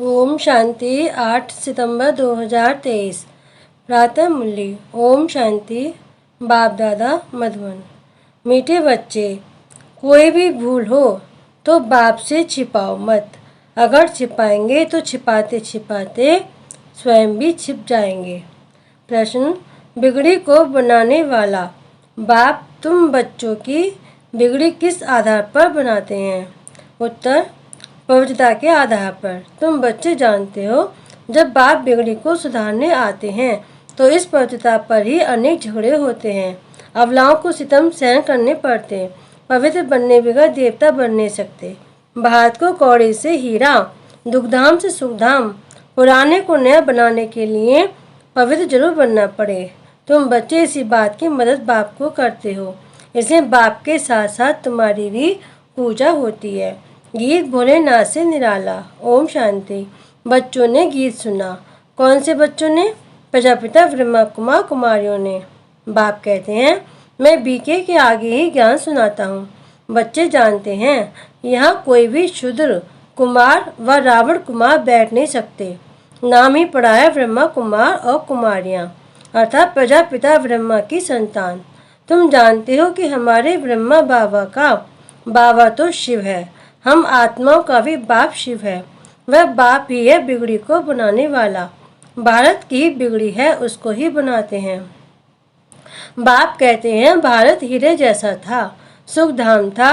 ओम शांति। 8 सितंबर 2023। प्रातः मुरली। ओम शांति। बाप दादा मधुबन। मीठे बच्चे, कोई भी भूल हो तो बाप से छिपाओ मत। अगर छिपाएंगे तो छिपाते छिपाते स्वयं भी छिप जाएंगे। प्रश्न, बिगड़ी को बनाने वाला बाप तुम बच्चों की बिगड़ी किस आधार पर बनाते हैं? उत्तर, पवित्रता के आधार पर। तुम बच्चे जानते हो, जब बाप बिगड़ी को सुधारने आते हैं तो इस पवित्रता पर ही अनेक झगड़े होते हैं। अबलाओं को सितम सहन करने पड़ते हैं। पवित्र बनने बगैर देवता बन नहीं सकते। भात को कौड़ी से हीरा, दुखधाम से सुखधाम, पुराने को नया बनाने के लिए पवित्र जरूर बनना पड़े। तुम बच्चे इसी बात की मदद बाप को करते हो, इसलिए बाप के साथ साथ तुम्हारी भी पूजा होती है। गीत भोलेनाथ से निराला। ओम शांति। बच्चों ने गीत सुना। कौन से बच्चों ने? प्रजापिता ब्रह्मा कुमार कुमारियों ने। बाप कहते हैं, मैं बीके के आगे ही ज्ञान सुनाता हूँ। बच्चे जानते हैं, यहाँ कोई भी शूद्र कुमार व रावण कुमार बैठ नहीं सकते। नाम ही पड़ा है ब्रह्मा कुमार और कुमारियाँ, अर्थात प्रजापिता ब्रह्मा की संतान। तुम जानते हो कि हमारे ब्रह्मा बाबा का बाबा तो शिव है, हम आत्माओं का भी बाप शिव है। वह बाप ही है बिगड़ी को बनाने वाला। भारत की बिगड़ी है, उसको ही बनाते हैं। बाप कहते हैं, भारत हीरे जैसा था, सुख धाम था।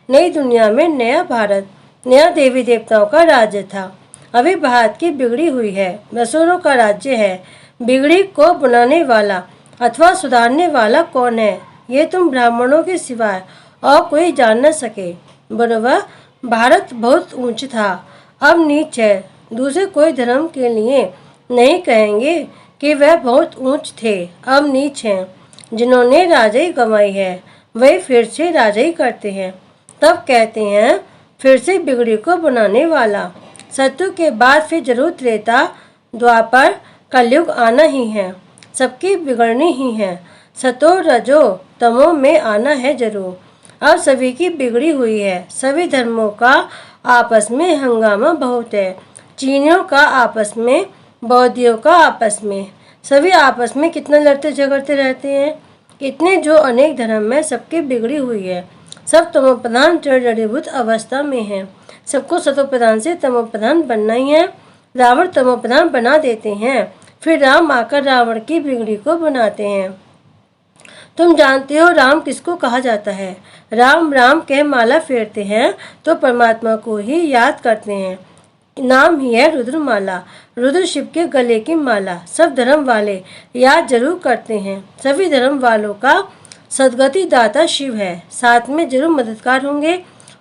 नई दुनिया में नया भारत, नया देवी देवताओं का राज्य था। अभी भारत की बिगड़ी हुई है, असुरों का राज्य है। बिगड़ी को बनाने वाला अथवा सुधारने वाला कौन है, ये तुम ब्राह्मणों के सिवाय और कोई जान न सके। बरोबर, भारत बहुत ऊंच था, अब नीच है। दूसरे कोई धर्म के लिए नहीं कहेंगे कि वह बहुत ऊंच थे, अब नीच हैं। जिन्होंने राजाई कमाई है वही फिर से राजाई करते हैं। तब कहते हैं, फिर से बिगड़ी को बनाने वाला। सत्य के बाद फिर जरूर त्रेता द्वापर कलयुग आना ही है। सबकी बिगड़नी ही है। सतो रजो तमो में आना है जरूर। अब सभी की बिगड़ी हुई है। सभी धर्मों का आपस में हंगामा बहुत है। चीनियों का आपस में, बौद्धियों का आपस में, सभी आपस में कितना लड़ते झगड़ते रहते हैं। इतने जो अनेक धर्म में सबकी बिगड़ी हुई है। सब तमोप्रधान जड़ीभूत अवस्था में है। सबको सतोप्रधान से तमोप्रधान बनना ही है। रावण तमोप्रधान बना देते हैं, फिर राम आकर रावण की बिगड़ी को बनाते हैं। तुम जानते हो राम किसको कहा जाता है? राम राम कह माला फेरते हैं तो परमात्मा को ही याद करते हैं। नाम ही है रुद्रमाला। रुद्र शिव के गले की माला। सब धर्म वाले याद जरूर करते हैं। सभी धर्म वालों का सदगति दाता शिव है, साथ में जरूर मददगार होंगे।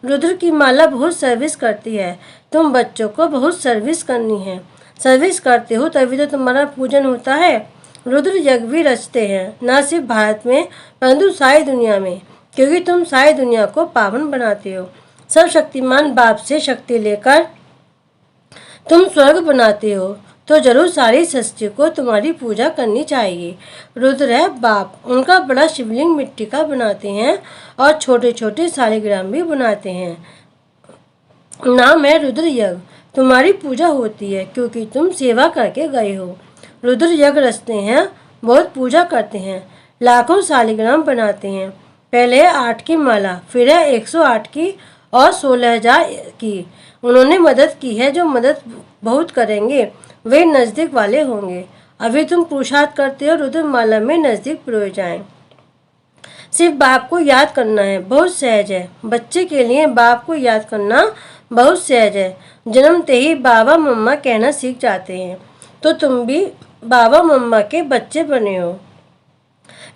रुद्र की माला बहुत सर्विस करती है। तुम बच्चों को बहुत सर्विस करनी है। सर्विस करते हो तभी तो तुम्हारा पूजन होता है। रुद्र यज्ञ भी रचते हैं, न सिर्फ भारत में परंतु सारी दुनिया में, क्योंकि तुम सारी दुनिया को पावन बनाते हो। सब शक्तिमान बाप से शक्ति लेकर तुम स्वर्ग बनाते हो, तो जरूर सारी सृष्टि को तुम्हारी पूजा करनी चाहिए। रुद्र है बाप, उनका बड़ा शिवलिंग मिट्टी का बनाते हैं और छोटे छोटे शालिग्राम भी बनाते हैं। नाम है रुद्र यज्ञ। तुम्हारी पूजा होती है क्योंकि तुम सेवा करके गए हो। रुद्र यज्ञ रचते हैं, बहुत पूजा करते हैं, लाखों शालिग्राम बनाते हैं। पहले 8 की माला, फिर है 108 की और 16,000 की। उन्होंने मदद की है। जो मदद बहुत करेंगे वे नज़दीक वाले होंगे। अभी तुम पुरुषार्थ करते हो रुद्र माला में नज़दीक पिरोए जाएं। सिर्फ बाप को याद करना है, बहुत सहज है। बच्चे के लिए बाप को याद करना बहुत सहज है। जन्मते ही बाबा मम्मा कहना सीख जाते हैं, तो तुम भी बाबा मम्मा के बच्चे बने हो।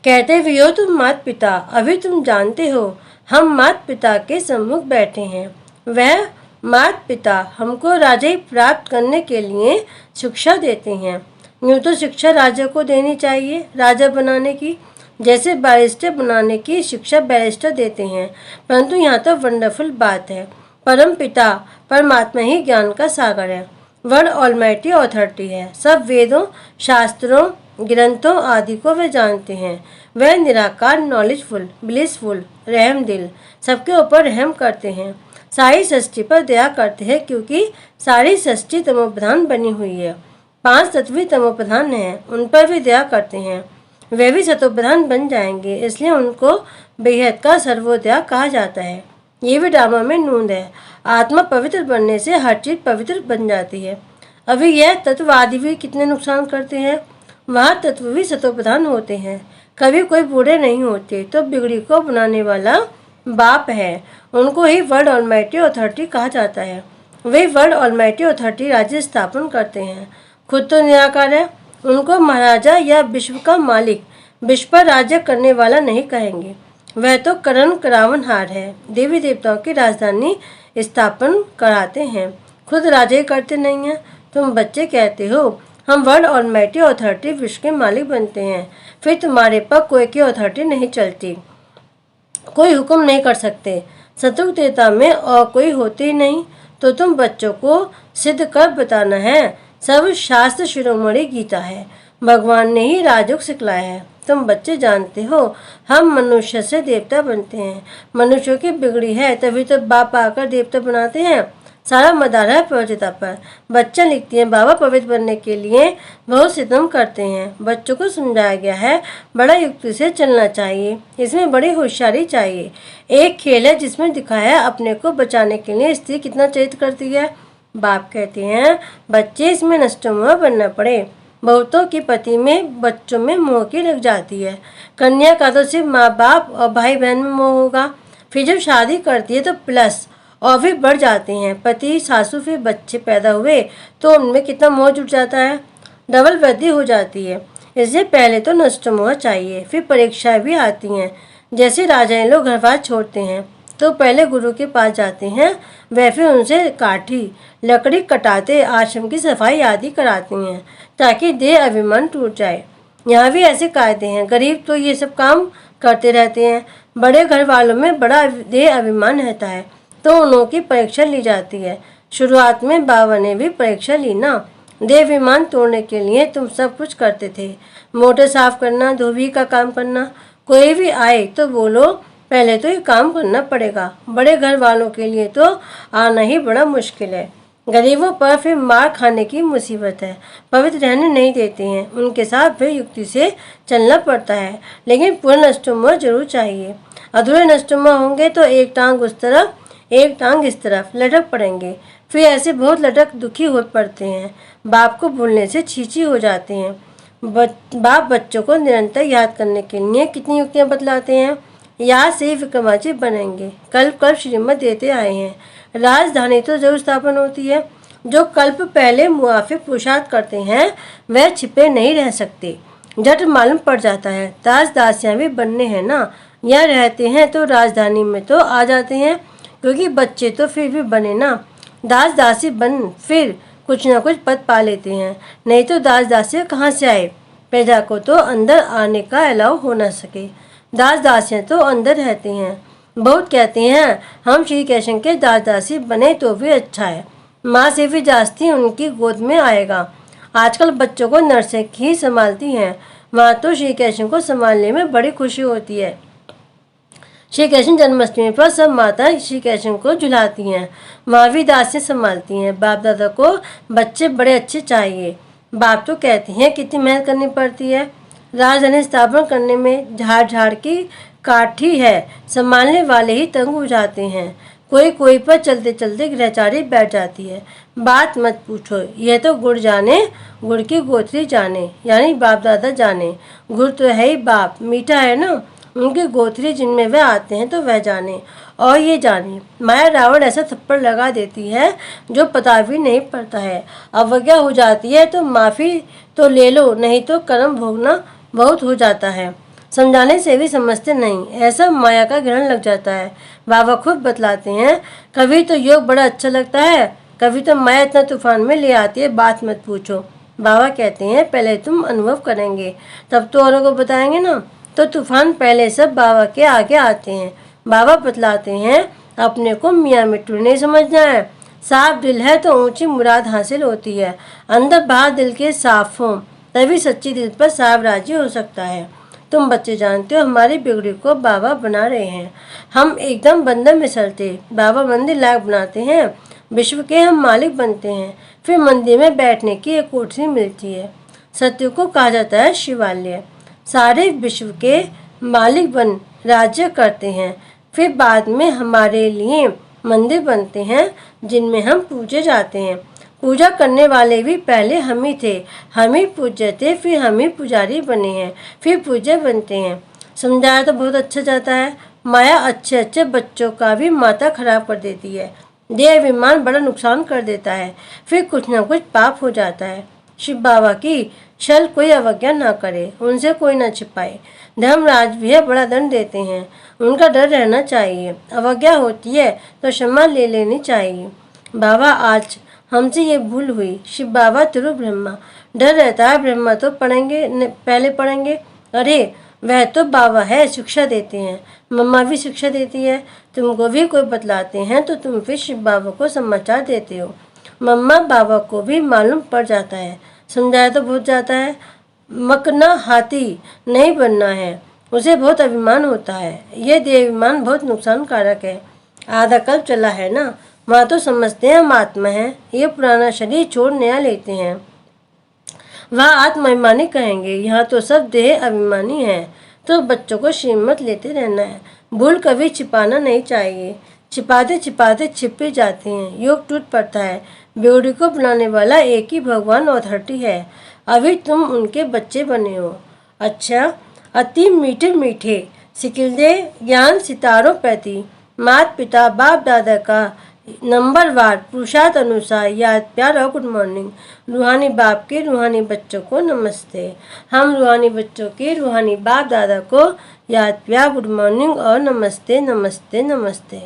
कहते भी हो तुम माता पिता। अभी तुम जानते हो हम माता पिता के सम्मुख बैठे हैं। वह माता पिता हमको राजाई प्राप्त करने के लिए शिक्षा देते हैं। यूँ तो शिक्षा राजा को देनी चाहिए, राजा बनाने की, जैसे बैरिस्टर बनाने की शिक्षा बैरिस्टर देते हैं। परंतु यहाँ तो वंडरफुल बात है, परम पिता परमात्मा ही ज्ञान का सागर है। वर्ड ऑलमाइटी अथॉरिटी है। सब वेदों, शास्त्रों, ग्रंथों आदि को वे जानते हैं। वह निराकार, नॉलेजफुल, ब्लिसफुल, रहम दिल, सबके ऊपर रहम करते हैं। सारी सृष्टि पर दया करते हैं, क्योंकि सारी सृष्टि तमोप्रधान बनी हुई है। 5 तत्व भी तमोप्रधान हैं, उन पर भी दया करते हैं। वे भी सतोप्रधान बन जाएंगे, इसलिए उनको बेहद का सर्वोदया कहा जाता है। ये भी ड्रामा में नूंद है। आत्मा पवित्र बनने से हर चीज पवित्र बन जाती है। अभी यह तत्व आदि भी कितने नुकसान करते हैं। वह तत्व भी सतोप्रधान होते हैं, कभी कोई बूढ़े नहीं होते। तो बिगड़ी को बनाने वाला बाप है, उनको ही वर्ल्ड ऑलमाइटी अथॉरिटी कहा जाता है। वे वर्ल्ड ऑलमाइटी अथॉरिटी राज्य स्थापन करते हैं। खुद तो निराकार है, उनको महाराजा या विश्व का मालिक, विश्व पर राज्य करने वाला नहीं कहेंगे। वह तो करण करावनहार है, देवी देवताओं की राजधानी स्थापन कराते हैं, खुद राजा ही करते नहीं हैं। तुम बच्चे कहते हो हम वर्ल्ड ऑलमाइटी अथॉरिटी विश्व के मालिक बनते हैं, फिर तुम्हारे पर कोई की अथॉरिटी नहीं चलती, कोई हुक्म नहीं कर सकते। सतयुग त्रेता में और कोई होते ही नहीं, तो तुम बच्चों को सिद्ध कर बताना है। सब शास्त्र शिरोमणि गीता है, भगवान ने ही राजयोग सिखलाया है। तुम बच्चे जानते हो हम मनुष्य से देवता बनते हैं। मनुष्यों की बिगड़ी है, तभी तो बाप आकर देवता बनाते हैं। सारा मदार है पवित्रता पर। बच्चा लिखती है बाबा पवित्र बनने के लिए बहुत सितम करते हैं। बच्चों को समझाया गया है बड़ा युक्ति से चलना चाहिए, इसमें बड़ी होशियारी चाहिए। एक खेल है जिसमें दिखाया अपने को बचाने के लिए स्त्री कितना चरित्र करती है। बाप कहते हैं बच्चे इसमें नष्टमोह बनना पड़े। बहुतों की पति में बच्चों में मोह की लग जाती है। कन्या का तो सिर्फ माँ बाप और भाई बहन में मोह होगा, फिर जब शादी करती है तो प्लस और भी बढ़ जाते हैं पति सासू। फिर बच्चे पैदा हुए तो उनमें कितना मोह जुट जाता है, डबल वृद्धि हो जाती है। इसलिए पहले तो नष्ट मोह चाहिए, फिर परीक्षाएं भी आती हैं। जैसे राजाएं लोग घरवार छोड़ते हैं तो पहले गुरु के पास जाते हैं, वह फिर उनसे काठी लकड़ी कटाते, आश्रम की सफाई आदि कराते हैं ताकि देह अभिमान टूट जाए। यहाँ भी ऐसे कायदे हैं। गरीब तो ये सब काम करते रहते हैं, बड़े घर वालों में बड़ा देह अभिमान रहता है तो उन्हों की परीक्षा ली जाती है। शुरुआत में बाबा ने भी परीक्षा ली ना। देह अभिमान तोड़ने के लिए तुम सब कुछ करते थे, मोटर साफ करना, धोबी का काम करना। कोई भी आए तो बोलो पहले तो ये काम करना पड़ेगा। बड़े घर वालों के लिए तो आना ही बड़ा मुश्किल है। गरीबों पर फिर मार खाने की मुसीबत है, पवित्र रहने नहीं देते हैं। उनके साथ भी युक्ति से चलना पड़ता है, लेकिन पूर्ण नष्टोमोह जरूर चाहिए। अधूरे नष्टोमोह होंगे तो एक टांग उस तरफ एक टांग इस तरफ लटक पड़ेंगे। फिर ऐसे बहुत लटक दुखी हो पड़ते हैं, बाप को भूलने से छींची हो जाते हैं। बाप बच्चों को निरंतर याद करने के लिए कितनी युक्तियाँ बतलाते हैं। याद से ही विक्रमादित्य बनेंगे। कल्प कल्प श्रीमत देते आए हैं, राजधानी तो जरूर स्थापन होती है। जो कल्प पहले मुआफिक पुरुषार्थ करते हैं वह छिपे नहीं रह सकते, झट मालूम पड़ जाता है। दास दासियां भी बनने हैं ना, यहाँ रहते हैं तो राजधानी में तो आ जाते हैं, क्योंकि बच्चे तो फिर भी बने ना। दास दासी बन फिर कुछ ना कुछ पद पा लेते हैं, नहीं तो दास दासियां कहाँ से आए। प्रजा को तो अंदर आने का अलाउ हो ना सके, दास दासियां तो अंदर रहते हैं। बहुत कहते हैं हम श्री कृष्ण के दास दासी बने तो भी अच्छा है, माँ से भी जास्ती उनकी गोद में आएगा। आजकल बच्चों को नर्सें ही संभालती हैं, वहाँ तो श्री कृष्ण को संभालने में बड़ी खुशी होती है। श्री कृष्ण जन्माष्टमी पर सब माता श्री कृष्ण को झुलाती हैं, वहाँ भी दासियाँ संभालती हैं। बाप दादा को बच्चे बड़े अच्छे चाहिए। बाप तो कहते हैं कितनी मेहनत करनी पड़ती है। राजधानी स्थापन करने में झाड़ झाड़ की काठी है, संभालने वाले ही तंग हो जाते हैं। कोई कोई पर चलते चलते ग्रहचारी बैठ जाती है। बात मत पूछो, यह तो गुड़ जाने गुड़ की गोथरी जाने, यानी बाप दादा जाने। गुड़ तो है ही बाप, मीठा है ना, उनकी गोथरी जिनमें वह आते हैं तो वह जाने। और ये जाने माया रावण ऐसा थप्पड़ लगा देती है जो पता भी नहीं पड़ता है। अवज्ञा हो जाती है तो माफ़ी तो ले लो, नहीं तो कर्म भोगना बहुत हो जाता है। समझाने से भी समझते नहीं, ऐसा माया का ग्रहण लग जाता है। बाबा खुद बतलाते हैं कभी तो योग बड़ा अच्छा लगता है, कभी तो माया इतना तूफान में ले आती है बात मत पूछो। बाबा कहते हैं पहले तुम अनुभव करेंगे तब तो औरों को बताएंगे ना, तो तूफान पहले सब बाबा के आगे आते हैं। बाबा बतलाते हैं अपने को मियाँ मिट्टू नहीं समझना है। साफ दिल है तो ऊंची मुराद हासिल होती है। अंदर बाहर दिल के साफ हो तभी सच्ची दिल पर साम्राज्य हो सकता है। तुम बच्चे जानते हो हमारी बिगड़ी को बाबा बना रहे हैं। हम एकदम बंदर मिसलते, बाबा मंदिर लायक बनाते हैं, विश्व के हम मालिक बनते हैं। फिर मंदिर में बैठने की एक कोठरी मिलती है। सत्य को कहा जाता है शिवालय। सारे विश्व के मालिक बन राज्य करते हैं। फिर बाद में हमारे लिए मंदिर बनते हैं जिनमें हम पूजे जाते हैं। पूजा करने वाले भी पहले हम ही थे, हम ही पूज्य थे, फिर हम ही पुजारी बने हैं, फिर पूज्य बनते हैं। समझाया तो बहुत अच्छा जाता है। माया अच्छे अच्छे बच्चों का भी माथा खराब कर देती है। देह अभिमान बड़ा नुकसान कर देता है, फिर कुछ ना कुछ पाप हो जाता है। शिव बाबा की छल कोई अवज्ञा ना करे, उनसे कोई ना छिपाए। धर्मराज भी बड़ा दंड देते हैं, उनका डर रहना चाहिए। अवज्ञा होती है तो क्षमा ले लेनी चाहिए। बाबा आज हमसे ये भूल हुई। शिव बाबा तिरु ब्रह्मा, डर रहता है ब्रह्मा तो पहले पढ़ेंगे। अरे वह तो बाबा है, शिक्षा देते हैं। मम्मा भी शिक्षा देती है। तुमको भी कोई बतलाते हैं तो तुम फिर शिव बाबा को समाचार देते हो। मम्मा बाबा को भी मालूम पड़ जाता है। समझाया तो बहुत जाता है। मकना हाथी नहीं बनना है, उसे बहुत अभिमान होता है। ये देहाभिमान बहुत नुकसान कारक है। आधा कल्प चला है ना, वहाँ तो समझते हैं हम आत्मा है। ये पुराना शरीर छोड़ नया लेते हैं, वह आत्माभिमानी कहेंगे। यहाँ तो सब देह अभिमानी है। तो बच्चों को श्रीमत लेते रहना है। भूल कभी छिपाना नहीं चाहिए। छिपाते छिपाते छिप ही जाते हैं, योग टूट पड़ता है। बेवड़ी को बुलाने वाला एक ही भगवान अथॉरिटी है। अभी तुम उनके बच्चे बने हो। अच्छा, अति मीठे मीठे सिकिलदे ज्ञान सितारों पैती, मात पिता बाप दादा का नंबरवार पुरुषार्थ अनुसार याद प्यार और गुड मॉर्निंग। रूहानी बाप के रूहानी बच्चों को नमस्ते। हम रूहानी बच्चों के रूहानी बाप दादा को याद प्यार गुड मॉर्निंग और नमस्ते नमस्ते नमस्ते।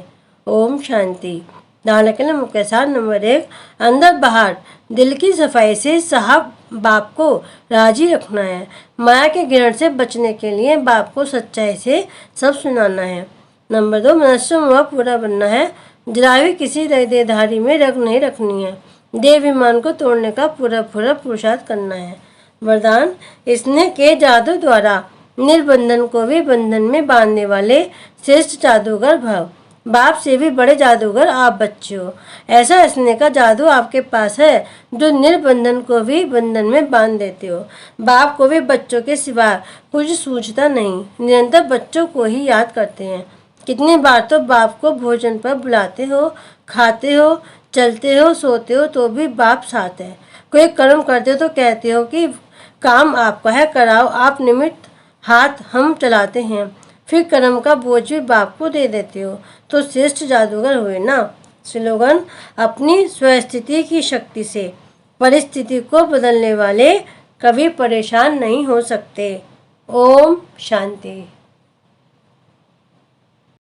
ओम शांति। दानकलम मुकेसार नंबर 1, अंदर बाहर दिल की सफाई से साहब बाप को राजी रखना है। माया के गिरण से बचने के लिए बाप को सच्चाई से सब सुनाना है। नंबर 2, मनुष्य हुआ पूरा बनना है। जरावी किसी देहधारी में रग नहीं रखनी है। देहाभिमान को तोड़ने का पूरा पूरा पुरुषार्थ करना है। वरदान, स्नेह के जादू द्वारा निर्बंधन को भी बंधन में बांधने वाले श्रेष्ठ जादूगर भव। बाप से भी बड़े जादूगर आप बच्चे हो। ऐसा स्नेह का जादू आपके पास है जो निर्बंधन को भी बंधन में बांध देते हो। बाप को भी बच्चों के सिवा कुछ सूझता नहीं, निरंतर बच्चों को ही याद करते हैं। कितनी बार तो बाप को भोजन पर बुलाते हो, खाते हो, चलते हो, सोते हो तो भी बाप साथ है। कोई कर्म करते हो तो कहते हो कि काम आपका है, कराओ आप निमित्त, हाथ हम चलाते हैं। फिर कर्म का बोझ भी बाप को दे देते हो तो श्रेष्ठ जादूगर हुए ना। स्लोगन, अपनी स्वस्थिति की शक्ति से परिस्थिति को बदलने वाले कभी परेशान नहीं हो सकते। ओम शांति।